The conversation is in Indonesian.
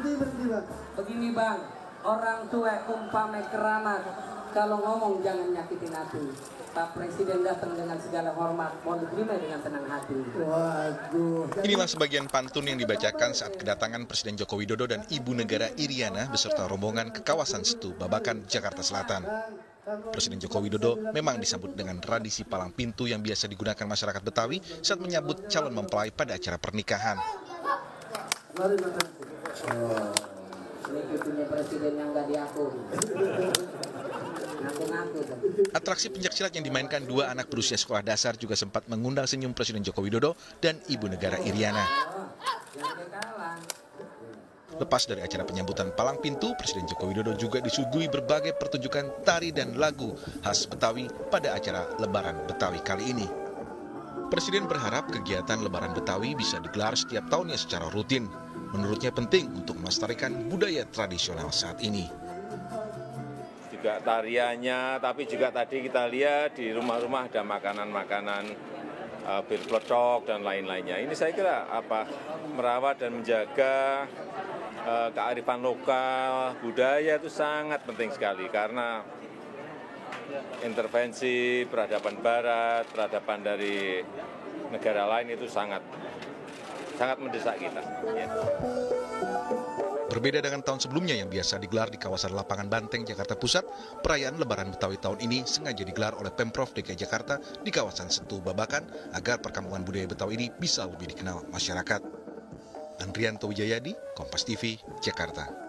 Berhenti, Bang. Begini Bang, orang tua umpama keramat, kalau ngomong jangan nyakitin hati. Pak Presiden datang dengan segala hormat, mau diterima dengan senang hati. Waduh. Inilah sebagian pantun yang dibacakan saat kedatangan Presiden Joko Widodo dan Ibu Negara Iriana beserta rombongan ke kawasan Setu, Babakan, Jakarta Selatan. Presiden Joko Widodo memang disambut dengan tradisi palang pintu yang biasa digunakan masyarakat Betawi saat menyambut calon mempelai pada acara pernikahan. Mari makan. Ini punya presiden yang nggak diakui. Ngaku-ngaku. Atraksi pencaksilat yang dimainkan dua anak berusia sekolah dasar juga sempat mengundang senyum Presiden Joko Widodo dan Ibu Negara Iriana. Lepas dari acara penyambutan palang pintu, Presiden Joko Widodo juga disuguhi berbagai pertunjukan tari dan lagu khas Betawi pada acara Lebaran Betawi kali ini. Presiden berharap kegiatan Lebaran Betawi bisa digelar setiap tahunnya secara rutin. Menurutnya penting untuk melestarikan budaya tradisional saat ini. Juga tariannya, tapi juga tadi kita lihat di rumah-rumah ada makanan-makanan bir plecok dan lain-lainnya. Ini saya kira merawat dan menjaga kearifan lokal, budaya itu sangat penting sekali karena intervensi peradaban barat, peradaban dari negara lain itu sangat mendesak kita. Ya. Berbeda dengan tahun sebelumnya yang biasa digelar di kawasan Lapangan Banteng, Jakarta Pusat, perayaan Lebaran Betawi tahun ini sengaja digelar oleh Pemprov DKI Jakarta di kawasan Setu, Babakan agar perkampungan budaya Betawi ini bisa lebih dikenal masyarakat. Andrianto Wijayadi, Kompas TV, Jakarta.